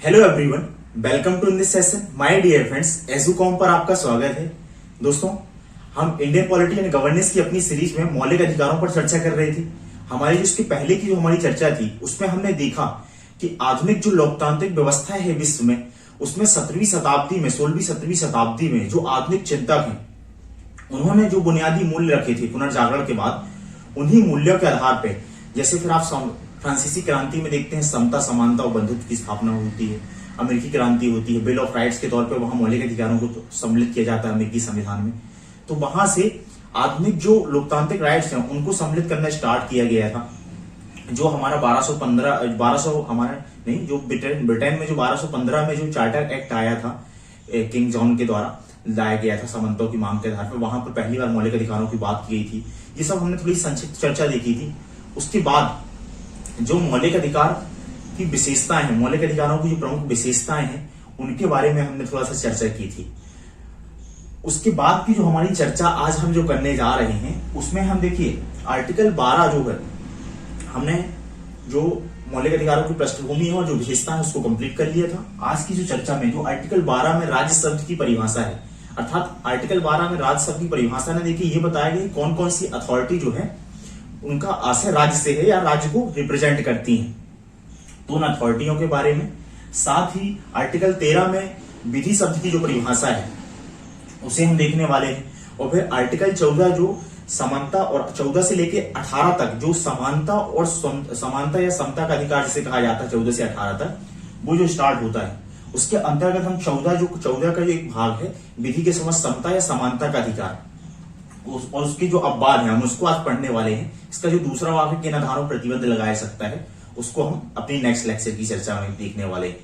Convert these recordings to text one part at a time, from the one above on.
Hello everyone, welcome to in this session. My dear friends, Educom पर आपका स्वागत है। दोस्तों, हम इंडियन पॉलिटी एंड गवर्नेंस की अपनी सीरीज में मौलिक अधिकारों पर चर्चा कर रहे थे। हमारी जो इसके पहले की जो हमारी चर्चा थी उसमें हमने देखा कि आधुनिक जो लोकतांत्रिक व्यवस्था है विश्व में, उसमें 17वीं शताब्दी में 16वीं 17वीं शताब्दी में जो आधुनिक चिंतक हैं उन्होंने जो बुनियादी मूल्य रखे थे पुनर्जागरण के बाद, उन्हीं मूल्यों के आधार पर जैसे फिर आप फ्रांसीसी क्रांति में देखते हैं समता, समानता और बंधुत्व की स्थापना होती है। अमेरिकी क्रांति होती है, बिल ऑफ राइट्स के तौर पे वहां मौलिक अधिकारों को सम्मिलित किया जाता है अमेरिकी संविधान में। तो वहां से आधुनिक जो लोकतांत्रिक राइट्स हैं उनको सम्मिलित करना स्टार्ट किया गया था। जो हमारा 1215 हमारा नहीं, जो ब्रिटेन में जो 1215 में जो चार्टर एक्ट आया था किंग जॉन के द्वारा लाया गया था सामंतों की मांग के आधार पर, वहां पर पहली बार मौलिक अधिकारों की बात की गई थी। ये सब हमने थोड़ी संक्षिप्त चर्चा देखी थी। उसके बाद जो मौलिक अधिकार की विशेषताएं हैं, मौलिक अधिकारों की जो प्रमुख विशेषताएं हैं, उनके बारे में हमने थोड़ा सा चर्चा की थी। उसके बाद की जो हमारी चर्चा आज हम जो करने जा रहे हैं उसमें हम देखिए आर्टिकल 12 जो है, हमने जो मौलिक अधिकारों की पृष्ठभूमि है और जो विशेषता है उसको कंप्लीट कर लिया था। आज की जो चर्चा में जो आर्टिकल 12 में राज्य शब्द की परिभाषा है, अर्थात आर्टिकल 12 में राज्य शब्द की परिभाषा ने देखिए ये बताया गया कौन कौन सी अथॉरिटी जो है उनका आशय राज्य से है या राज्य को रिप्रेजेंट करती हैं, तो उन अथॉरिटियों के बारे में। साथ ही आर्टिकल 13 में विधि शब्द की जो परिभाषा है उसे हम देखने वाले हैं। और फिर आर्टिकल 14 जो समानता, और 14 से लेके 18 तक जो समानता और समानता या समता का अधिकार जिसे कहा जाता है, 14 से 18 तक वो जो स्टार्ट होता है, उसके अंतर्गत हम 14 का जो एक भाग है विधि के समझ समता या समानता का अधिकार, और उसके जो अपवाद हैं हम उसको आज पढ़ने वाले हैं। इसका जो दूसरा भाग है किन आधारों पर प्रतिबंध लगाया सकता है, उसको हम अपनी नेक्स्ट लेक्चर की चर्चा में देखने वाले हैं।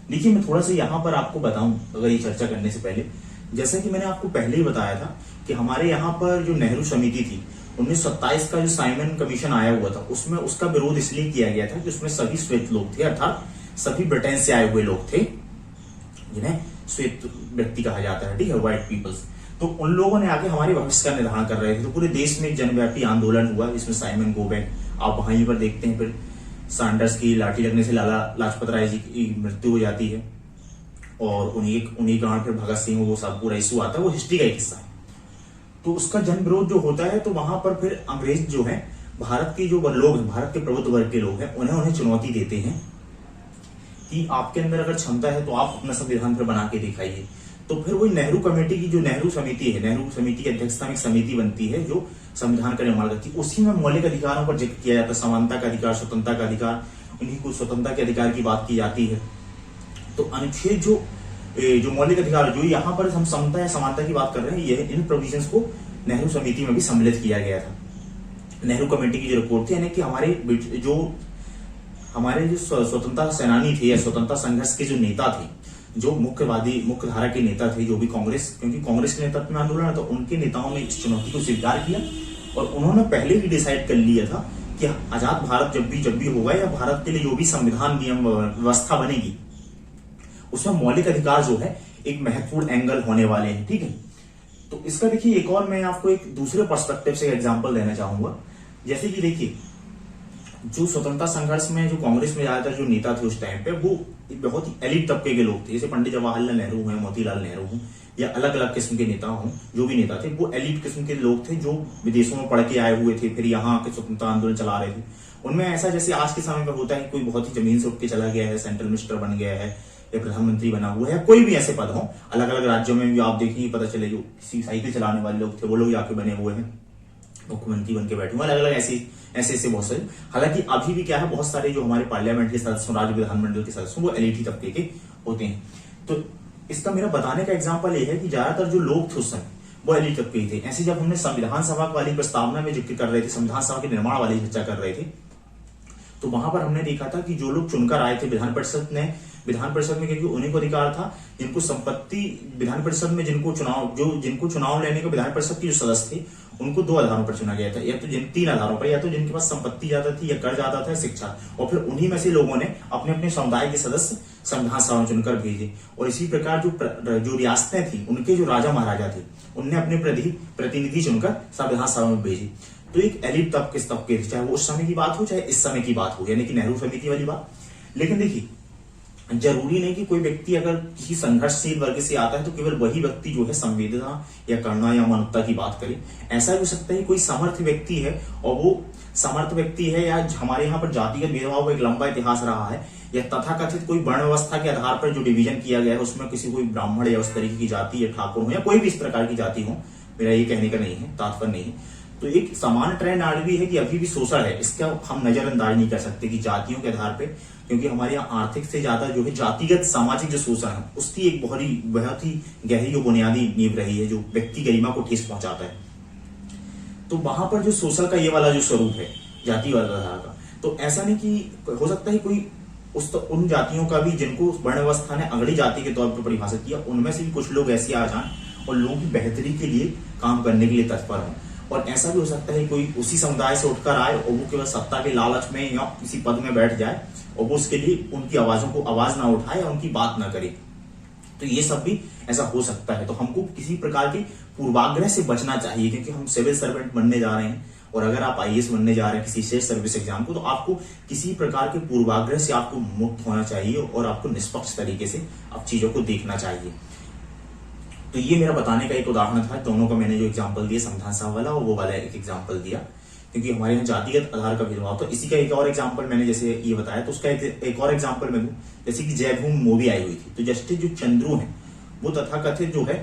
देखिए, मैं थोड़ा सा यहां पर आपको बताऊं अगर ये चर्चा करने से पहले, जैसा कि मैंने आपको पहले ही बताया था कि हमारे यहाँ पर जो नेहरू समिति थी 1927 का जो साइमन कमीशन आया हुआ था, उसमें उसका विरोध इसलिए किया गया था कि उसमें सभी श्वेत लोग थे, अर्थात सभी ब्रिटेन से आए हुए लोग थे जिन्हें श्वेत व्यक्ति कहा जाता है, ठीक है, व्हाइट पीपल्स। तो उन लोगों ने आके हमारे भविष्य का निर्धारण कर रहे थे। तो पूरे देश में एक जनव्यापी आंदोलन हुआ जिसमें साइमन गो बैक, आप वहीं पर देखते हैं, फिर सैंडर्स की लाठी लगने से लाला लाजपत राय जी की मृत्यु हो जाती है, और उन्हीं कारण फिर भगत सिंह, वो सब पूरा इशू आता है, वो हिस्ट्री का एक हिस्सा है। तो उसका जन विरोध जो होता है, तो वहां पर फिर अंग्रेज जो है, भारत के जो लोग हैं, भारत के प्रबुद्ध वर्ग के लोग हैं, उन्हें चुनौती देते हैं कि आपके अंदर अगर क्षमता है तो आप अपना संविधान फिर बना के दिखाइए। तो फिर वही नेहरू कमेटी की जो नेहरू समिति है, नेहरू समिति की अध्यक्षता में एक समिति बनती है जो संविधान का निर्माण करती है। उसी में मौलिक अधिकारों पर जिक्र किया जाता है, समानता का अधिकार, स्वतंत्रता का अधिकार, उन्हीं को स्वतंत्रता के अधिकार की बात की जाती है। तो अनुच्छेद जो मौलिक अधिकार जो यहाँ पर हम समता या समानता की बात कर रहे हैं, यह इन प्रोविजंस को नेहरू समिति में भी सम्मिलित किया गया था। नेहरू कमेटी की जो रिपोर्ट थी, यानी कि हमारे जो स्वतंत्रता सेनानी थे या स्वतंत्रता संघर्ष के जो नेता थे, जो मुख्य धारा के नेता थे, जो भी कांग्रेस, क्योंकि कांग्रेस के नेतृत्व में आंदोलन है, तो उनके नेताओं ने इस चुनौती को स्वीकार किया और उन्होंने पहले ही डिसाइड कर लिया था कि आजाद भारत जब भी होगा या भारत के लिए जो भी संविधान नियम व्यवस्था बनेगी उसमें मौलिक अधिकार जो है एक महत्वपूर्ण एंगल होने वाले हैं, ठीक है। तो इसका देखिए एक और मैं आपको एक दूसरे पर्सपेक्टिव से एग्जाम्पल देना चाहूंगा। जैसे कि देखिए, जो स्वतंत्रता संघर्ष में जो कांग्रेस में ज्यादातर जो नेता थे उस टाइम पे, वो बहुत ही एलिट तबके के लोग थे, जैसे पंडित जवाहरलाल नेहरू हैं, मोतीलाल नेहरू हैं, या अलग अलग किस्म के नेता हों, जो भी नेता थे वो एलिट किस्म के लोग थे जो विदेशों में पढ़ के आए हुए थे, फिर यहाँ आके स्वतंत्रता आंदोलन चला रहे थे। उनमें ऐसा जैसे आज के समय में होता है, कोई बहुत ही जमीन से उठ के चला गया है, सेंट्रल मिनिस्टर बन गया है या प्रधानमंत्री बना हुआ है, कोई भी ऐसे पद हो, अलग अलग राज्यों में भी आप देखेंगे पता चले, जो साइकिल चलाने वाले लोग थे वो लोग जाके बने हुए हैं, मुख्यमंत्री बन के बैठे हुए, अलग अलग ऐसे बहुत सारे। हालांकि अभी भी क्या है, बहुत सारे जो हमारे पार्लियामेंट के सदस्य, राज्य विधानमंडल के सदस्य, वो एलिट ही तबके के होते हैं। तो इसका मेरा बताने का एग्जाम्पल ये है कि ज्यादातर जो लोग थे उस समय वो एलिट तबके थे। ऐसे जब हमने संविधान सभा वाली प्रस्तावना में जिक्र कर रहे थे, संविधान सभा के निर्माण वाली चर्चा कर रहे थे, तो वहां पर हमने देखा था कि जो लोग चुनकर आए थे विधान परिषद में, क्योंकि उन्हीं को अधिकार था जिनको संपत्ति, विधान परिषद में जिनको चुनाव लेने का विधान परिषद के जो सदस्य थे उनको 2 आधारों पर चुना गया था, या तो 3 आधारों पर, या तो जिनके पास संपत्ति ज्यादा थी, या कर ज्यादा था, शिक्षा, और फिर उन्हीं में से लोगों ने अपने अपने समुदाय के सदस्य संविधान सभा में चुनकर भेजे। और इसी प्रकार जो रियासतें थी, उनके जो राजा महाराजा थे, उनने अपने प्रतिनिधि चुनकर संविधान सभा में भेजे। तो एक एलिट तबके, चाहे वो उस समय की बात हो चाहे इस समय की बात हो, यानी कि नेहरू समिति वाली बात। लेकिन देखिए, जरूरी नहीं कि कोई व्यक्ति अगर किसी संघर्षशील वर्ग से आता है तो केवल वही व्यक्ति जो है संवेदना या करुणा या मानवता की बात करे। ऐसा भी हो सकता है कोई समर्थ व्यक्ति है और वो समर्थ व्यक्ति है, या हमारे यहाँ पर जातिगत भेदभाव का एक लंबा इतिहास रहा है, या तथाकथित कोई वर्ण व्यवस्था के आधार पर जो डिवीजन किया गया है उसमें किसी कोई ब्राह्मण या उस तरीके की जाति या ठाकुर हो या कोई भी इस प्रकार की जाति हो, मेरा ये कहने का नहीं है, तात्पर्य नहीं है। तो एक समान ट्रेंड आज भी है कि अभी भी शोषण है, इसका हम नजरअंदाज नहीं कर सकते कि जातियों के आधार पे, क्योंकि हमारे यहाँ आर्थिक से ज्यादा जो है जातिगत सामाजिक जो शोषण है उसकी एक बहुत ही गहरी और बुनियादी नींव रही है जो व्यक्ति गरिमा को ठेस पहुंचाता है। तो वहां पर जो शोषण का ये वाला जो स्वरूप है जातिवाद आधार का, तो ऐसा नहीं कि हो सकता है कोई उन जातियों का भी जिनको वर्ण व्यवस्था ने अगड़ी जाति के तौर पर परिभाषित किया, उनमें से भी कुछ लोग ऐसे आ जाएं और लोगों की बेहतरी के लिए काम करने के लिए तत्पर हों। और ऐसा भी हो सकता है कोई उसी समुदाय से उठकर आए और वो केवल सत्ता के लालच में या किसी पद में बैठ जाए और वो उसके लिए उनकी आवाजों को आवाज ना उठाए या उनकी बात ना करे। तो ये सब भी ऐसा हो सकता है। तो हमको किसी प्रकार की पूर्वाग्रह से बचना चाहिए, क्योंकि हम सिविल सर्वेंट बनने जा रहे हैं और अगर आप आईएएस बनने जा रहे हैं किसी स्टेट सर्विस एग्जाम को, तो आपको किसी प्रकार के पूर्वाग्रह से आपको मुक्त होना चाहिए और आपको निष्पक्ष तरीके से आप चीजों को देखना चाहिए। तो ये मेरा बताने का एक उदाहरण था। दोनों का मैंने जो एग्जाम्पल दिया संविधान सभा वाला और वो वाला एक एग्जाम्पल दिया, क्योंकि हमारे यहाँ जातिगत आधार का भेदभाव। तो इसी का एक और एग्जाम्पल मैंने जैसे ये बताया, तो उसका एक और एग्जाम्पल मैं दूं, जैसे कि जय भूमि मूवी आई हुई थी, तो जस्टिस जो चंद्रू है वो तथाकथित जो है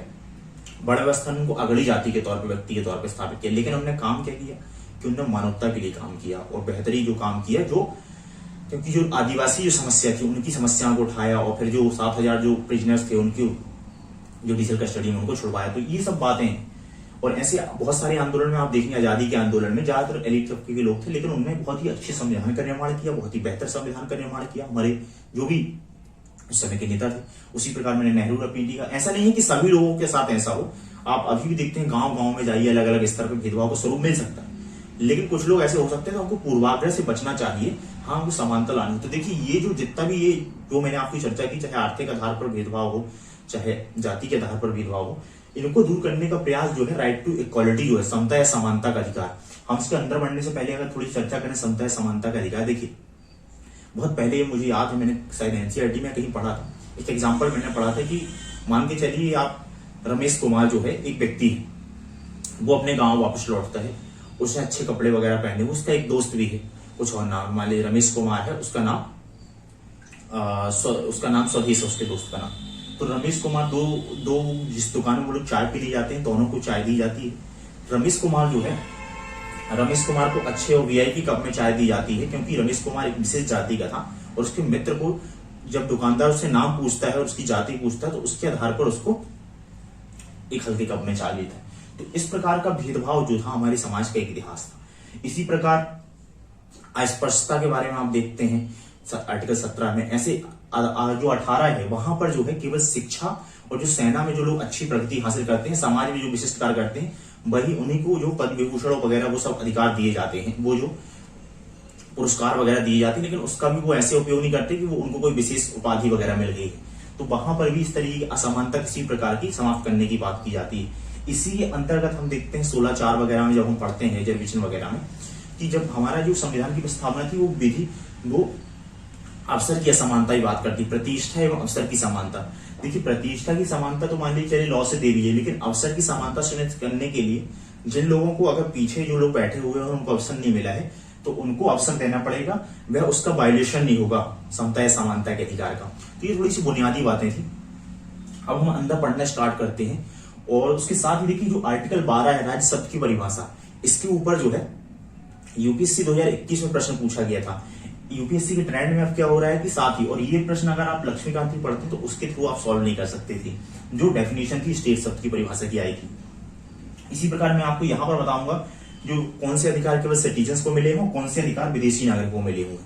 वर्ण व्यवस्था को अगड़ी जाति के तौर पर व्यक्ति के तौर पर स्थापित किया, लेकिन हमने काम क्या किया कि उन्होंने मानवता के लिए काम किया और बेहतरी जो काम किया, जो क्योंकि जो आदिवासी जो समस्या थी उनकी समस्याओं को उठाया और फिर जो 7,000 जो प्रिजनर्स थे उनकी जुडिशियल कस्टडी में उनको छुड़वाया। तो ये सब बातें हैं। और ऐसे बहुत सारे आंदोलन में आप देखेंगे, आजादी के आंदोलन में ज्यादातर एलिट तबके के लोग थे, लेकिन उन्होंने बहुत ही अच्छे संविधान का निर्माण किया, बहुत ही बेहतर संविधान का निर्माण किया। हमारे जो भी उस समय के नेता थे, उसी प्रकार मैंने नेहरू और पीटी का, ऐसा नहीं है कि सभी लोगों के साथ ऐसा हो। आप अभी भी देखते हैं गांव गांव में जाइए, अलग अलग स्तर पर भेदभाव का स्वरूप मिल सकता है, लेकिन कुछ लोग ऐसे हो सकते हैं तो हमको पूर्वाग्रह से बचना चाहिए। हाँ, हमको समानता लानी। तो देखिए ये जो जितना भी ये जो मैंने आपकी चर्चा की, चाहे आर्थिक आधार पर भेदभाव हो चाहे जाति के आधार पर भेदभाव हो, इनको दूर करने का प्रयास जो है राइट टू इक्वालिटी जो है, समता या समानता का अधिकार। हम इसके अंदर बढ़ने से पहले अगर थोड़ी चर्चा करें समता या समानता का अधिकार, देखिए बहुत पहले मुझे याद है, मैंने शायद एनसीईआरटी में कहीं पढ़ा था, एक एग्जाम्पल मैंने पढ़ा था कि मान के चलिए आप रमेश कुमार जो है एक व्यक्ति है, वो अपने गांव वापस लौटता है, उसने अच्छे कपड़े वगैरह पहने, उसका एक दोस्त भी है, कुछ और नाम मान लीजिए रमेश कुमार है, उसका नाम स्वदेश है उसके दोस्त का नाम। तो रमेश कुमार दो जिस दुकान में वो लोग चाय पीने जाते हैं, दोनों को चाय दी जाती है। रमेश कुमार जो है, रमेश कुमार को अच्छे और वीआईपी कप में चाय दी जाती है, क्योंकि रमेश कुमार एक विशेष जाति का था और उसके मित्र को जब दुकानदार उससे नाम पूछता है और उसकी जाति पूछता है तो उसके आधार पर उसको एक हल्के कप में चाय देता है। तो इस प्रकार का भेदभाव जो था हमारे समाज का एक इतिहास था। इसी प्रकार अस्पृश्यता के बारे में आप देखते हैं आर्टिकल 17 में, ऐसे जो 18 है वहां पर जो है केवल शिक्षा और जो सेना में जो लोग अच्छी प्रगति हासिल करते हैं, समाज में जो विशिष्ट कार्य करते हैं, वही उन्हीं को जो पद विभूषण वगैरह वो सब अधिकार दिए जाते हैं, वो जो पुरस्कार वगैरह दिए जाते हैं, लेकिन उसका भी वो ऐसे उपयोग नहीं करते कि वो उनको कोई विशेष उपाधि वगैरह मिल गई है। तो वहां पर भी इस तरीके की असमानता किसी प्रकार की समाप्त करने की बात की जाती है। इसी के अंतर्गत हम देखते हैं 16(4) वगैरह में जब हम पढ़ते हैं रिजर्वेशन वगैरह में, कि जब हमारा जो संविधान की प्रस्तावना थी वो विधि वो अवसर की असमानता की बात करती, प्रतिष्ठा एवं अवसर की समानता। देखिए प्रतिष्ठा की समानता तो मान लीजिए चलिए लॉ से दे दीजिए, लेकिन अवसर की समानता सुनिश्चित करने के लिए जिन लोगों को अगर पीछे जो लोग बैठे हुए हैं उनको अवसर नहीं मिला है तो उनको अवसर देना पड़ेगा, वह उसका वायलेशन नहीं होगा समता या समानता के अधिकार का। तो ये थोड़ी सी बुनियादी बातें थी। अब हम अंदर पढ़ना स्टार्ट करते हैं और उसके साथ ही देखिए जो आर्टिकल 12 है राज्य शब्द की परिभाषा, इसके ऊपर जो है यूपीएससी 2021 में प्रश्न पूछा गया था। यूपीएससी के ट्रेंड में अब क्या हो रहा है कि साथ ही, और ये प्रश्न अगर आप लक्ष्मीकांत की पढ़ते तो उसके थ्रू आप सॉल्व नहीं कर सकते थे, जो डेफिनेशन थी स्टेट शब्द की परिभाषा की आई थी। इसी प्रकार मैं आपको यहां पर बताऊंगा जो कौन से अधिकार केवल सिटीजन्स को मिले हों, कौन से अधिकार विदेशी नागरिकों को मिले हुए,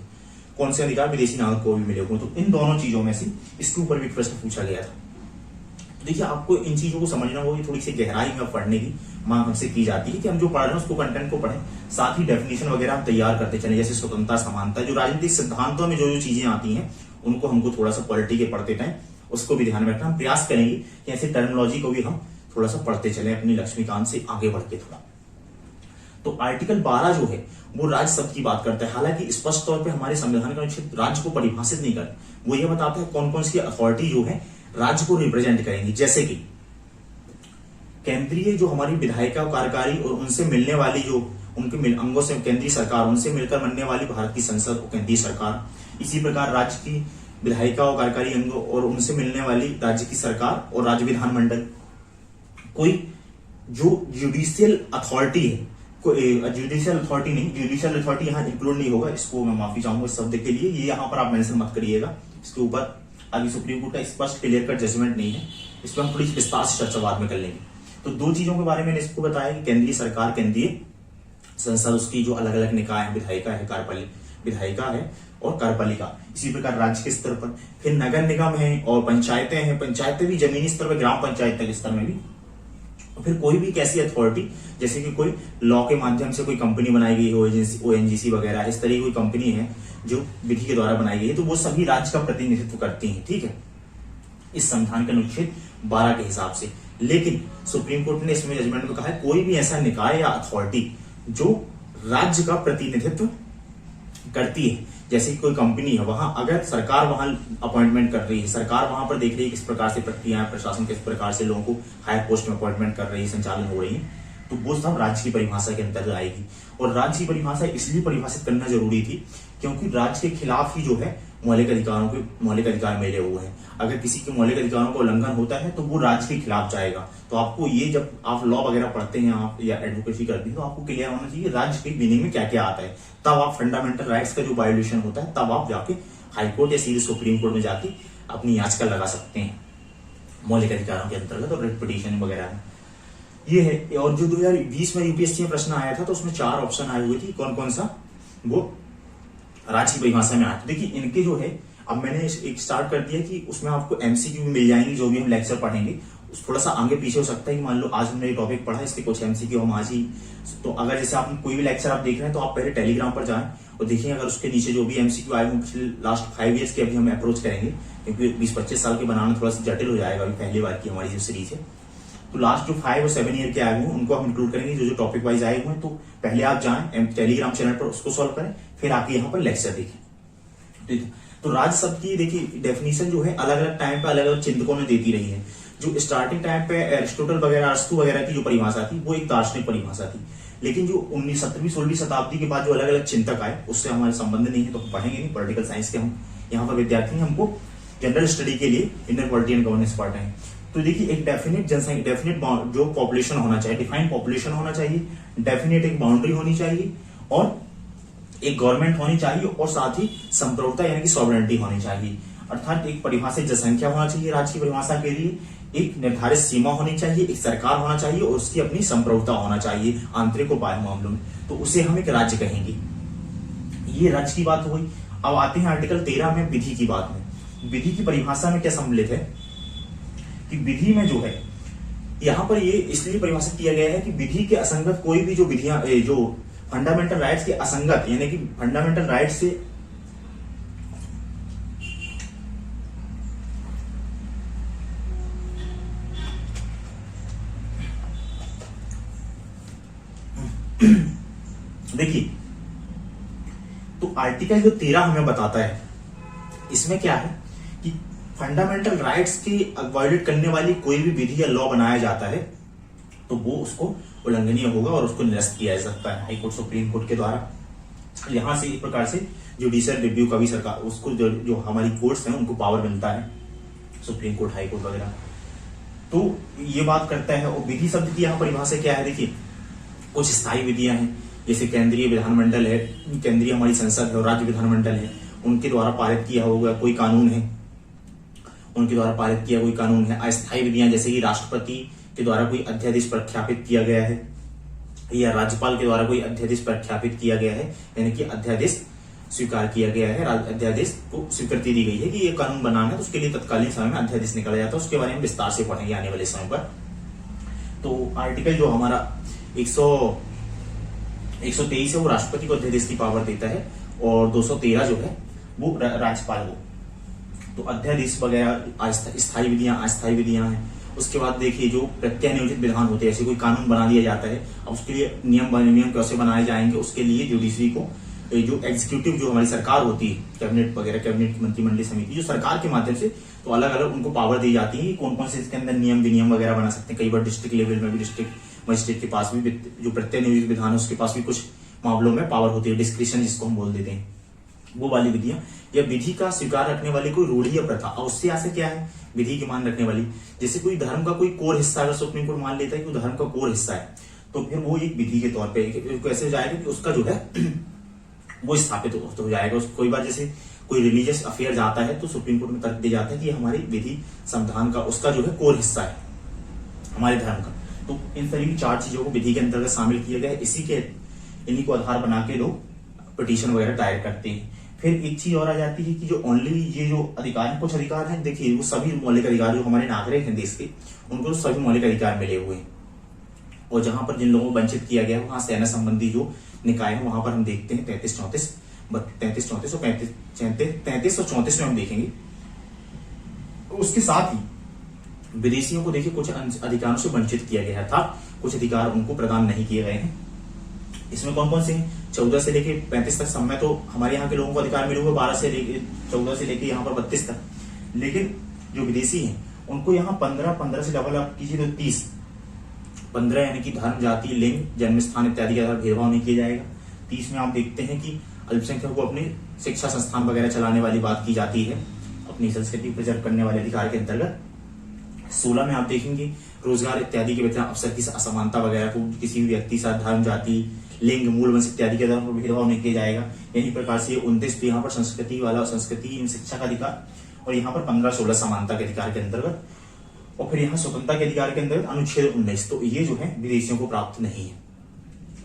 कौन से अधिकार विदेशी नागरिकों को भी मिले हुए। तो इन दोनों चीजों में से इसके ऊपर भी प्रश्न पूछा गया था। देखिए आपको इन चीजों को समझना होगी, थोड़ी सी गहराई में पढ़ने की मांग हमसे की जाती है कि हम जो पढ़ रहे हैं उसको कंटेंट को पढ़ें, साथ ही डेफिनेशन वगैरह हम तैयार करते चले, जैसे स्वतंत्रता समानता, जो राजनीतिक सिद्धांतों में जो चीजें आती हैं उनको हमको थोड़ा सा पॉलिटी के पढ़ते टाइम उसको भी ध्यान में रखना। हम प्रयास करेंगे कि ऐसे टर्मिनोलॉजी को भी हम थोड़ा सा पढ़ते चले अपनी लक्ष्मीकांत से आगे बढ़ के थोड़ा। तो आर्टिकल 12 जो है वो राज्य शब्द की बात करता है, हालांकि स्पष्ट तौर पे हमारे संविधान का अनुच्छेद राज्य को परिभाषित नहीं करता, वो ये बताता है कौन कौन सी अथॉरिटी जो है राज्य को रिप्रेजेंट करेंगी। जैसे कि केंद्रीय जो हमारी विधायिका कार्यकारी और उनसे मिलने वाली जो उनके अंगों से केंद्रीय सरकार, उनसे मिलकर बनने वाली भारत की संसद और केंद्रीय सरकार। इसी प्रकार राज्य की विधायिका और कार्यकारी अंगों और उनसे मिलने वाली राज्य की सरकार और राज्य विधानमंडल। कोई जो जुडिशियल अथॉरिटी है, कोई जुडिशियल अथॉरिटी नहीं, जुडिशियल अथॉरिटी यहाँ इंक्लूड नहीं होगा, इसको मैं माफी चाहूंगा इस शब्द के लिए, ये यहाँ पर आप मेंशन मत करिएगा। इसके ऊपर अभी सुप्रीम कोर्ट का स्पष्ट क्लियर कट जजमेंट नहीं है, इस पर हम थोड़ी विस्तार से चर्चा बाद में कर लेंगे। तो दो चीजों के बारे में इसको बताया कि केंद्रीय सरकार, केंद्रीय संसद, उसकी जो अलग अलग निकाय है, विधायिका है, विधायिका है और कार्यपालिका। इसी प्रकार राज्य के स्तर पर फिर नगर निगम है और पंचायतें हैं, पंचायतें भी जमीनी स्तर पर, ग्राम पंचायत के स्तर में भी। फिर कोई भी कैसी अथॉरिटी, जैसे कि कोई लॉ के माध्यम से कोई कंपनी बनाई गई हो, ओएनजीसी वगैरह, इस तरह की कोई कंपनी है जो विधि के द्वारा बनाई गई है, तो वो सभी राज्य का प्रतिनिधित्व करती हैं, ठीक है, इस संविधान के अनुच्छेद 12 के हिसाब से। लेकिन सुप्रीम कोर्ट ने इसमें जजमेंट में कहा है कोई भी ऐसा निकाय या अथॉरिटी जो राज्य का प्रतिनिधित्व करती है, जैसे कि कोई कंपनी है, वहां अगर सरकार वहां अपॉइंटमेंट कर रही है, सरकार वहां पर देख रही है किस प्रकार से प्रक्रिया, प्रशासन किस प्रकार से लोगों को हायर पोस्ट में अपॉइंटमेंट कर रही है, संचालन हो रही है, तो वो सब राज्य की परिभाषा के अंतर्गत आएगी। और राज्य की परिभाषा इसलिए परिभाषित करना जरूरी थी क्योंकि राज्य के खिलाफ ही जो है मौलिक अधिकार मिले हुए हैं। अगर किसी के मौलिक अधिकारों का उल्लंघन होता है तो वो राज्य के खिलाफ जाएगा। तो आपको ये, जब आप लॉ वगैरह पढ़ते हैं आप या एडवोकेसी करते हैं, तो आपको क्लियर होना चाहिए राज्य के मीनिंग में क्या क्या आता है। तब आप फंडामेंटल राइट्स का जो वायोलेशन होता है, तब आप जाके हाईकोर्ट या सीधे सुप्रीम कोर्ट में जाके अपनी याचिका लगा सकते हैं मौलिक अधिकारों के अंतर्गत और रिट पिटीशन वगैरह में। ये है। और जो 2020 में यूपीएससी में प्रश्न आया था तो उसमें 4 ऑप्शन आए हुए थे, कौन कौन सा, वो राज्य की परिभाषा में आया। देखिए इनके जो है, अब मैंने एक स्टार्ट कर दिया कि उसमें आपको एमसीक्यू भी मिल जाएंगे, जो भी हम लेक्चर पढ़ेंगे थोड़ा सा आगे पीछे हो सकता है कि मान लो आज हमने ये टॉपिक पढ़ा, इसके कुछ एमसीक्यू हम आज ही, तो अगर जैसे आप कोई भी लेक्चर आप देख रहे हैं तो आप पहले टेलीग्राम पर जाएं और देखिए अगर उसके नीचे जो भी एमसीक्यू आए हों पिछले लास्ट 5 ईयर्स के, अभी हम अप्रोच करेंगे क्योंकि 20-25 साल के बनाना थोड़ा सा जटिल हो जाएगा, अभी पहली बार की हमारी जो सीरीज है। तो लास्ट जो 5 और 7 ईयर के आए हुए हैं उनको हम इंक्लूड करेंगे, जो टॉपिक वाइज आए हुए हैं। तो पहले आप जाएं टेलीग्राम चैनल पर, उसको सॉल्व करें, फिर आके यहाँ पर लेक्चर देखें, ठीक है। तो राज्य शब्द की देखिए डेफिनेशन जो है अलग अलग टाइम पे अलग अलग चिंतकों ने देती रही है। जो स्टार्टिंग टाइम पे अरिस्टोटल वगैरह, अरस्तु वगैरह की जो परिभाषा थी वो एक दार्शनिक परिभाषा थी, लेकिन जो 17वीं-16वीं शताब्दी के बाद जो अलग अलग चिंतक आए उससे हमारे संबंध नहीं है, तो हम पढ़ेंगे नहीं। पॉलिटिकल साइंस के हम यहाँ पर विद्यार्थी हैं, हमको जनरल स्टडी के लिए इंडियन पॉलिटी एंड गवर्नेंस पढ़ रहे हैं। तो देखिए एक डेफिनेट जनसंख्या, डेफिनेट जो पॉपुलेशन होना चाहिए, डिफाइंड पॉपुलेशन होना चाहिए, डेफिनेट एक बाउंड्री होनी चाहिए और एक गवर्नमेंट होनी चाहिए और साथ ही संप्रभुता यानी कि सॉवरेनिटी होनी चाहिए। अर्थात एक परिभाषित जनसंख्या होना चाहिए राज्य की परिभाषा के लिए, एक निर्धारित सीमा होनी चाहिए, एक सरकार होना चाहिए और उसकी अपनी संप्रभुता होना चाहिए आंतरिक और बाह्य मामलों में, तो उसे हम एक राज्य कहेंगे। ये राज्य की बात हुई। अब आते हैं आर्टिकल 13 में विधि की बात में। विधि की परिभाषा में क्या सम्मिलित है कि विधि में जो है यहां पर ये इसलिए परिभाषित किया गया है कि विधि के असंगत कोई भी जो विधियां, जो फंडामेंटल राइट्स के असंगत, यानी कि फंडामेंटल राइट्स से देखिए, तो आर्टिकल जो 13 हमें बताता है, इसमें क्या है कि फंडामेंटल राइट्स के वायोलेट करने वाली कोई भी विधि या लॉ बनाया जाता है तो वो उसको उल्लंघनीय होगा और उसको निरस्त किया जा सकता है हाईकोर्ट, सुप्रीम कोर्ट के द्वारा। यहां से इस प्रकार से जुडिशियल रिव्यू का भी सरकार, उसको जो हमारी कोर्ट्स हैं उनको पावर मिलता है, सुप्रीम कोर्ट, हाई कोर्ट वगैरह। तो ये बात करता है। और विधि शब्द की यहाँ परिभाषा क्या है, देखिए कुछ स्थायी विधियां हैं, जैसे केंद्रीय विधानमंडल है, केंद्रीय हमारी संसद है और राज्य विधानमंडल है, उनके द्वारा पारित किया हुआ कोई कानून है, उनके द्वारा पारित किया कोई कानून है। अस्थायी विधियां जैसे कि राष्ट्रपति के द्वारा कोई अध्यादेश प्रख्यापित किया गया है या राज्यपाल के द्वारा कोई अध्यादेश प्रख्यापित किया गया है, यानी कि अध्यादेश स्वीकार किया गया है, अध्यादेश को स्वीकृति दी गई है कि ये कानून बनाना है, तो उसके लिए तत्कालीन समय में अध्यादेश निकाला जाता है। उसके बारे में विस्तार से पढ़ेंगे आने वाले समय पर। तो आर्टिकल जो हमारा 123 है वो राष्ट्रपति को अध्यादेश की पावर देता है और 213 जो है वो राज्यपाल को। तो अध्यादेश वगैरह स्थायी विधियां, अस्थायी विधियां हैं। उसके बाद देखिए जो प्रत्यय नियोजित विधान होते हैं, ऐसे कोई कानून बना दिया जाता है, अब उसके लिए नियम कैसे बनाए जाएंगे, उसके लिए जुडिशरी को जो एग्जीक्यूटिव जो हमारी सरकार होती है, कैबिनेट वगैरह, कैबिनेट मंत्रिमंडल समिति, जो सरकार के माध्यम से तो अलग अलग उनको पावर दी जाती है, कौन कौन से इसके अंदर नियम विनियम वगैरह बना सकते हैं। कई बार डिस्ट्रिक्ट लेवल में भी डिस्ट्रिक्ट मजिस्ट्रेट के पास भी जो प्रत्यय विधान है उसके पास भी कुछ मामलों में पावर होती है, डिस्क्रिशन जिसको हम बोल देते हैं, वो वाली विधियां या विधि का स्वीकार रखने वाली कोई रूढ़ी या प्रथा। और उससे आशय क्या है, विधि की मान रखने वाली, जैसे कोई धर्म का कोई कोर हिस्सा अगर सुप्रीम कोर्ट मान लेता है कि धर्म का कोर हिस्सा है, तो फिर वो एक विधि के तौर पे कैसे हो जाएगा कि उसका जो है वो स्थापित हो जाएगा। कोई बार जैसे कोई रिलीजियस अफेयर जाता है तो सुप्रीम कोर्ट में तर्क दिया जाता है कि हमारी विधि संविधान का उसका जो है कोर हिस्सा है हमारे धर्म का। तो इन सभी 4 चीजों को विधि के अंतर्गत शामिल किया गया है। इन्हीं को आधार बना के लोग पिटीशन वगैरह दायर करते हैं। फिर एक चीज और आ जाती है कि जो ओनली ये जो अधिकार है, कुछ अधिकार हैं, देखिए वो सभी मौलिक अधिकार जो हमारे नागरिक हैं देश के, उनको सभी मौलिक अधिकार मिले हुए हैं। और जहां पर जिन लोगों को वंचित किया गया है वहां सेना संबंधी जो निकाय है वहां पर हम देखते हैं 33, 34 और 34 में हम देखेंगे। उसके साथ ही विदेशियों को देखिए कुछ अधिकारों से वंचित किया गया था, कुछ अधिकार उनको प्रदान नहीं किए गए हैं। इसमें कौन कौन से हैं? 14 से लेके 35 तक समय तो हमारे यहाँ के लोगों को अधिकार मिले हुए, 14 से लेके यहाँ पर 32 तक। लेकिन जो विदेशी हैं उनको यहाँ 15 से डबल अप कीजिए तो 30। 15 यानी कि धर्म, जाति, लिंग, जन्म स्थान इत्यादि के आधार भेदभाव नहीं किया जाएगा। 30 में आप देखते हैं कि अल्पसंख्यकों को अपनी शिक्षा संस्थान वगैरह चलाने वाली बात की जाती है, अपनी संस्कृति प्रिजर्व करने वाले अधिकार के अंतर्गत। 16 में आप देखेंगे रोजगार इत्यादि के वेतन अवसर की असमानता वगैरह को किसी भी व्यक्ति साथ धर्म, जाति, लिंग, मूल वंश इत्यादि के आधार पर भेदभाव नहीं किया जाएगा। यही प्रकार से 29 यहाँ पर संस्कृति वाला संस्कृति शिक्षा का अधिकार, और यहाँ पर 15-16 समानता के अधिकार के अंतर्गत, और फिर यहाँ स्वतंत्रता के अधिकार के अंतर्गत अनुच्छेद 19। तो ये जो है विदेशियों को प्राप्त नहीं है।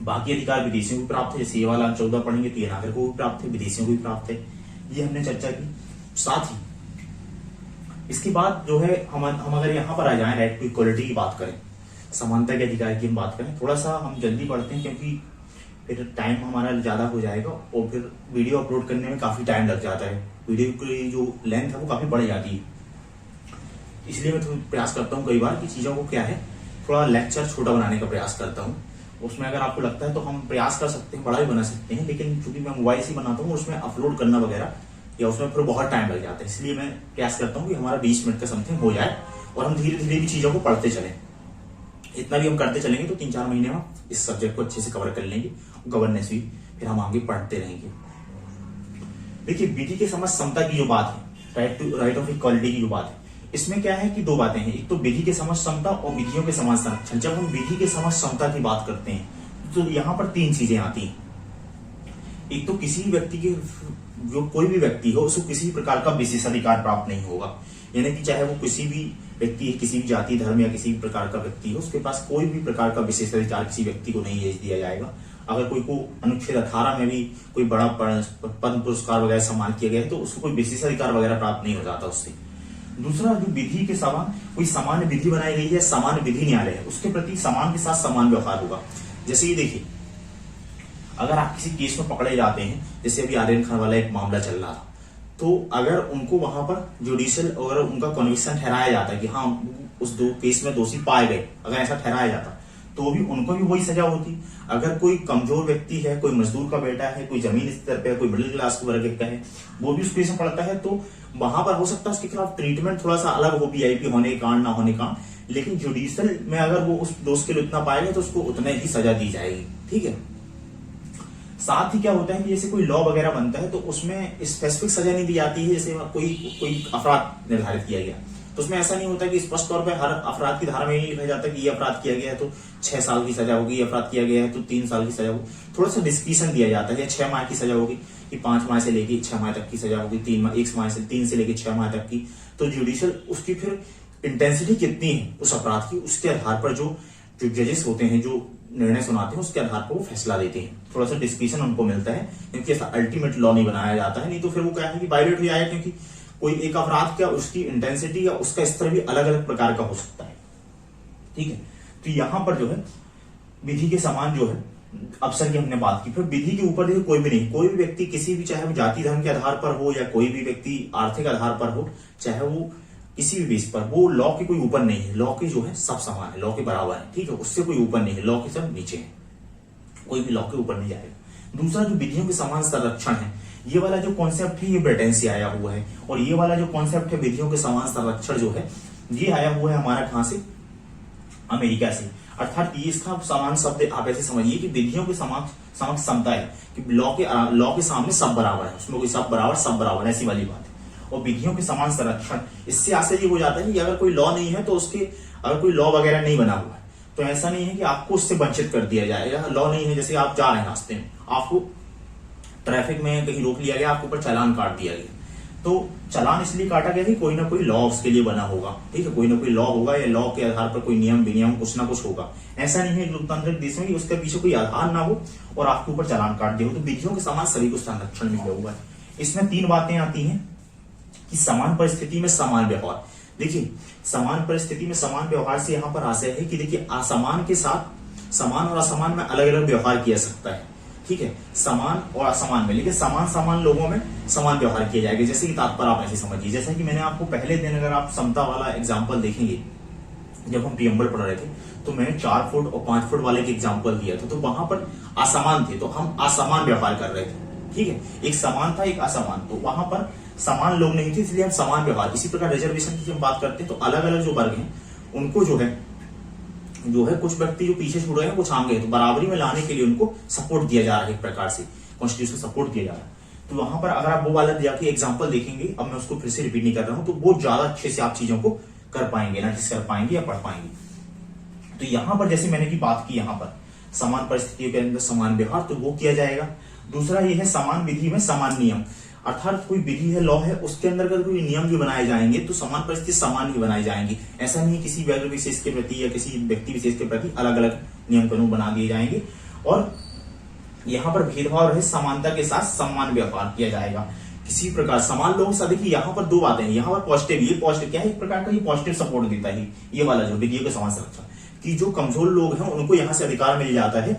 बाकी अधिकार विदेशियों को प्राप्त है, जैसे ये वाला 14 पढ़ेंगे तो ये नागरिकों को भी प्राप्त है, विदेशियों को भी प्राप्त है। ये हमने चर्चा की। साथ ही इसके बाद जो है हम अगर यहाँ पर आ जाए राइट टू इक्वलिटी की बात करें, समानता के अधिकार की हम बात करें, थोड़ा सा हम जल्दी पढ़ते हैं क्योंकि फिर टाइम हमारा ज्यादा हो जाएगा और फिर वीडियो अपलोड करने में काफी टाइम लग जाता है, वीडियो की जो लेंथ है वो काफी बढ़ जाती है। इसलिए मैं प्रयास करता हूँ कई बार कि चीजों को क्या है थोड़ा लेक्चर छोटा बनाने का प्रयास करता हूँ। उसमें अगर आपको लगता है तो हम प्रयास कर सकते हैं, बड़ा भी बना सकते हैं, लेकिन चूंकि मैं मोबाइल से बनाता हूँ उसमें अपलोड करना वगैरह या उसमें फिर बहुत टाइम लग जाता है। इसलिए मैं प्रयास करता हूँ कि हमारा 20 मिनट का समथिंग हो जाए और हम धीरे धीरे भी चीजों को पढ़ते चलें। इतना भी हम करते चलेंगे तो 3-4 महीने में इस सब्जेक्ट को अच्छे से कवर कर लेंगे, गवर्नेंस भी फिर हम आगे पढ़ते रहेंगे। देखिए विधि के समझ समता की जो बात है, राइट ऑफ इक्वालिटी की जो बात है, इसमें क्या है कि 2 बातें हैं। एक तो विधि के समझ समता और विधियों के समझ संरक्षण। जब हम विधि के समझ समता की बात करते हैं तो यहाँ पर 3 चीजें आती हैं। एक तो किसी व्यक्ति के, जो कोई भी व्यक्ति हो उसको किसी प्रकार का विशेषाधिकार प्राप्त नहीं होगा, यानी कि चाहे वो किसी भी व्यक्ति है, किसी भी जाति, धर्म या किसी भी प्रकार का व्यक्ति हो, उसके पास कोई भी प्रकार का विशेषाधिकार किसी व्यक्ति को नहीं दिया जाएगा। अगर कोई को अनुच्छेद 18 में भी कोई बड़ा पद्म पुरस्कार वगैरह सम्मान किया गया है तो उसको कोई विशेषाधिकार वगैरह प्राप्त नहीं हो जाता उससे। दूसरा, जो विधि के समान कोई सामान्य विधि बनाई गई है, सामान्य विधि न्यायालय है, उसके प्रति समान के साथ समान व्यवहार होगा। जैसे ये देखिए, अगर आप किसी केस में पकड़े जाते हैं, जैसे अभी आर्यन खान वाला एक मामला चल रहा था, तो अगर उनको वहां पर जुडिशियल अगर उनका कन्विक्शन ठहराया जाता है कि हाँ उस केस में दोषी पाए गए, अगर ऐसा ठहराया जाता तो भी उनको भी वही सजा होती। अगर कोई कमजोर व्यक्ति है, कोई मजदूर का बेटा है, कोई जमीन स्तर पे है, कोई मिडिल क्लास वर्ग का है, वो भी उस केस में पड़ता है, तो वहां पर हो सकता है उसके खिलाफ ट्रीटमेंट थोड़ा सा अलग हो, वीआईपी होने का कांड ना होने का, लेकिन जुडिशियल में अगर वो उस दोष के लिए उतना पाएगा तो उसको उतने ही सजा दी जाएगी। ठीक है। साथ ही क्या होता है कि जैसे कोई लॉ वगैरह बनता है तो उसमें स्पेसिफिक सजा नहीं दी जाती है। जैसे कोई अपराध निर्धारित किया गया तो उसमें ऐसा नहीं होता कि स्पष्ट तौर पर हर अपराध की धारा में नहीं लिखा जाता कि ये अपराध किया गया है तो 6 साल की सजा होगी, ये अपराध किया गया है तो 3 साल की सजा होगी। थोड़ा सा डिस्क्रिप्शन दिया जाता है, 6 माह की सजा होगी कि 5 माह से लेके 6 माह तक की सजा होगी, 3 से लेके 6 माह तक की। तो जुडिशियल उसकी फिर इंटेंसिटी कितनी है उस अपराध की, उसके आधार पर जो जजेस होते हैं, जो निर्णय सुनाते हैं, उसके आधार पर वो फैसला देते हैं। थोड़ा सा डिस्क्रिप्शन उनको मिलता है, क्योंकि ऐसा अल्टीमेट लॉ नहीं बनाया जाता है, नहीं तो फिर वो क्या है कि वायलेट हो जाएगा, क्योंकि कोई एक अपराध क्या उसकी इंटेंसिटी या उसका स्तर भी अलग अलग प्रकार का हो सकता है। ठीक है। तो यहां पर जो है विधि के समान जो है अवसर की हमने बात की। फिर विधि के ऊपर देखिए कोई भी नहीं, कोई भी व्यक्ति किसी भी, चाहे वो जाति धर्म के आधार पर हो या कोई भी व्यक्ति आर्थिक आधार पर हो, चाहे वो किसी भी बेस पर, वो लॉ के कोई ऊपर नहीं है। लॉ के जो है सब समान है, लॉ के बराबर है। ठीक है, उससे कोई ऊपर नहीं है, लॉ के सब नीचे है, कोई भी लॉ के ऊपर नहीं जाएगा। दूसरा जो विधियों के समान संरक्षण है, ये वाला जो कॉन्सेप्ट है ये ब्रिटेन से आया हुआ है, और ये वाला जो कॉन्सेप्ट है विधियों के समान संरक्षण जो है ये आया हुआ है हमारा कहां से, अमेरिका से। अर्थात ये इसका समान शब्द आप ऐसे समझिए कि विधियों के समक्ष समता है, कि लॉ के सामने सब बराबर है, उसमें कोई सब बराबर ऐसी वाली बात है। और विधियों के समान संरक्षण, इससे आशय ये हो जाता है कि अगर कोई लॉ नहीं है तो उसके, अगर कोई लॉ वगैरह नहीं बना हुआ है तो ऐसा नहीं है कि आपको उससे वंचित कर दिया जाएगा। लॉ नहीं है, जैसे आप जा रहे हैं रास्ते में, आपको ट्रैफिक में कहीं रोक लिया गया, आपके ऊपर चालान काट दिया गया, तो चालान इसलिए काटा गया कि कोई ना कोई लॉ उसके लिए बना होगा, ठीक है, कोई ना कोई लॉ होगा या लॉ के आधार पर कोई नियम विनियम कुछ ना कुछ होगा। ऐसा नहीं है लोकतांत्रिक देश में कि उसके पीछे कोई आधार ना हो और आपके ऊपर चालान काट दिया हो। तो विधियों के समान सभी को संरक्षण मिला हुआ है। इसमें 3 बातें आती हैं कि समान परिस्थिति में समान व्यवहार। देखिए, समान परिस्थिति में समान व्यवहार से यहां पर आशय है कि देखिए असमान के साथ समान और असमान में अलग अलग व्यवहार किया सकता है, ठीक है, समान और असमान में, लेकिन समान लोगों में समान व्यवहार किया जाएगा। जैसे कि तात्पर्य आप ऐसे समझिए, जैसा कि मैंने आपको पहले दिन, अगर आप समता वाला एग्जाम्पल देखेंगे, जब हम प्रीएम्बल पढ़ रहे थे तो मैंने 4 फुट और 5 फुट वाले के एग्जाम्पल दिया था, तो वहां पर असमान थे तो हम असमान व्यवहार कर रहे थे, ठीक है, एक समान था एक असमान, तो वहां पर समान लोग नहीं थे इसलिए हम समान व्यवहार। इसी प्रकार रिजर्वेशन की जब बात करते हैं तो अलग अलग जो वर्ग हैं उनको जो है कुछ व्यक्ति जो पीछे छूट रहे हैं कुछ आगे हैं, तो बराबरी में लाने के लिए उनको सपोर्ट दिया जा रहा है, एक प्रकार से कॉन्स्टिट्यूशन सपोर्ट दिया जा रहा है। तो वहां पर अगर आप वो वाला जाके एग्जाम्पल देखेंगे, अब मैं उसको फिर से रिपीट नहीं कर रहा हूं, तो बहुत ज्यादा अच्छे से आप चीजों को कर पाएंगे, नोटिस कर पाएंगे या पढ़ पाएंगे। तो यहां पर जैसे मैंने की बात की, यहां पर समान परिस्थितियों के अंदर समान व्यवहार, तो वो किया जाएगा। दूसरा ये है समान विधि में समान नियम, अर्थात कोई विधि है, लॉ है, उसके अंदर अगर कोई नियम भी बनाए जाएंगे तो समान परिस्थिति समान ही बनाई जाएंगी। ऐसा नहीं है किसी वर्ग विशेष के प्रति या किसी व्यक्ति विशेष के प्रति अलग अलग नियम कानून बना दिए जाएंगे। और यहाँ पर भेदभाव रहे, समानता के साथ समान व्यवहार किया जाएगा। किसी प्रकार समान लोगों से, देखिए यहाँ पर 2 बातें हैं, यहाँ पर पॉजिटिव, ये पॉजिटिव क्या है, एक प्रकार का ये पॉजिटिव सपोर्ट देता है ये वाला जो विधियों के समान संरक्षण, कि जो कमजोर लोग हैं उनको यहाँ से अधिकार मिल जाता है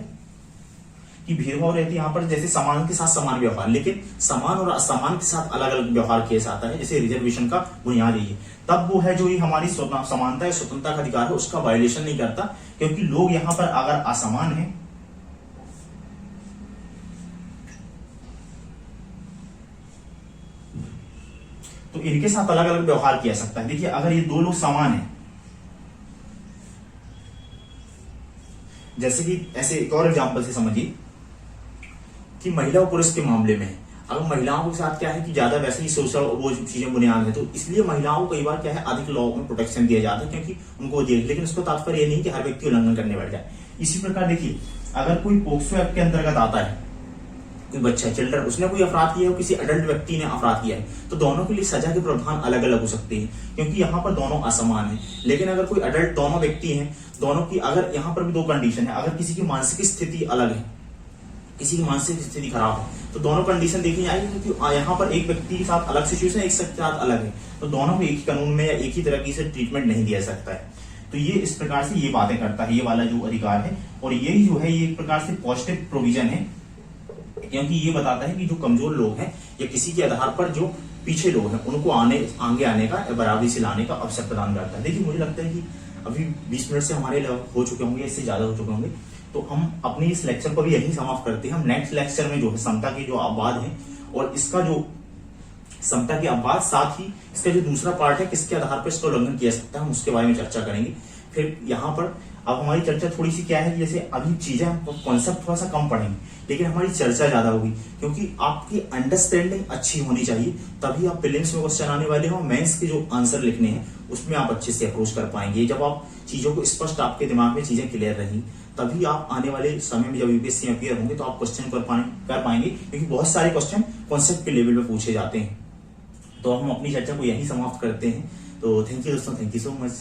कि भेदभाव रहती है यहाँ पर, जैसे समान के साथ समान व्यवहार, लेकिन समान और असमान के साथ अलग अलग व्यवहार किया जाता है। जैसे रिजर्वेशन का बुनियाद यही है, तब वो है जो ये हमारी समानता या स्वतंत्रता का अधिकार है उसका वायलेशन नहीं करता, क्योंकि लोग यहाँ पर अगर असमान है तो इनके साथ अलग अलग व्यवहार किया सकता है। देखिए अगर ये 2 लोग समान हैं, जैसे कि ऐसे एक और एग्जांपल से समझिए कि महिला और पुरुष के मामले में, अगर महिलाओं के साथ क्या है कि ज्यादा वैसे ही सोशल वो चीजें बुनियाद है, तो इसलिए महिलाओं को कई बार क्या है अधिक लॉ में प्रोटेक्शन दिया जाता है, क्योंकि उनको दिया, लेकिन उसको तात्पर्य नहीं कि हर व्यक्ति उल्लंघन करने बैठ जाए। इसी प्रकार देखिए अगर कोई पोक्सो एक्ट के अंतर्गत आता है, कोई बच्चा चिल्ड्रन उसने कोई अपराध किया है, किसी अडल्ट व्यक्ति ने अपराध किया है, तो दोनों के लिए सजा के प्रावधान अलग अलग हो सकते हैं, क्योंकि यहाँ पर दोनों असमान है। लेकिन अगर कोई अडल्ट, दोनों व्यक्ति हैं, दोनों की अगर यहाँ पर भी 2 कंडीशन है, अगर किसी की मानसिक स्थिति अलग है, किसी की मानसिक स्थिति खराब है, तो दोनों कंडीशन देखी जाएगी, क्योंकि यहाँ पर एक व्यक्ति के साथ अलग सिचुएशन, एक के साथ अलग है, तो दोनों को एक ही कानून में या एक ही तरह की से ट्रीटमेंट नहीं दिया सकता है। तो ये इस प्रकार से ये बातें करता है ये वाला जो अधिकार है, और यही जो है ये एक प्रकार से पॉजिटिव प्रोविजन है, क्योंकि ये बताता है कि जो कमजोर लोग हैं या किसी के आधार पर जो पीछे लोग हैं उनको आगे आने का या बराबरी से लाने का अवसर प्रदान करता है। देखिए मुझे लगता है कि अभी 20 मिनट से हमारे हो चुके होंगे, इससे ज्यादा हो चुके होंगे, तो हम अपने इस लेक्चर को भी यही समाप्त करते हैं। हम नेक्स्ट लेक्चर में जो है समता के जो अपवाद है और इसका जो समता के अपवाद, साथ ही इसका जो दूसरा पार्ट है किसके आधार पर इसका उल्लंघन किया सकता है, हम उसके बारे में चर्चा करेंगे। फिर यहाँ पर अब हमारी चर्चा थोड़ी सी क्या है कि जैसे अभी चीजें हम कॉन्सेप्ट थोड़ा सा कम पढ़ेंगे, लेकिन हमारी चर्चा ज्यादा होगी, क्योंकि आपकी अंडरस्टैंडिंग अच्छी होनी चाहिए, तभी आप प्रीलिम्स में क्वेश्चन आने वाले हो, मेंस के जो आंसर लिखने हैं उसमें आप अच्छे से अप्रोच कर पाएंगे। जब आप चीजों को स्पष्ट, आपके दिमाग में चीजें क्लियर रही, तभी आप आने वाले समय में जब यूपीएससी में अपीयर होंगे तो आप क्वेश्चन कर पाएंगे, क्योंकि बहुत सारे क्वेश्चन कॉन्सेप्ट के लेवल पे पूछे जाते हैं। तो हम अपनी चर्चा को यही समाप्त करते हैं। तो थैंक यू दोस्तों, थैंक यू सो मच।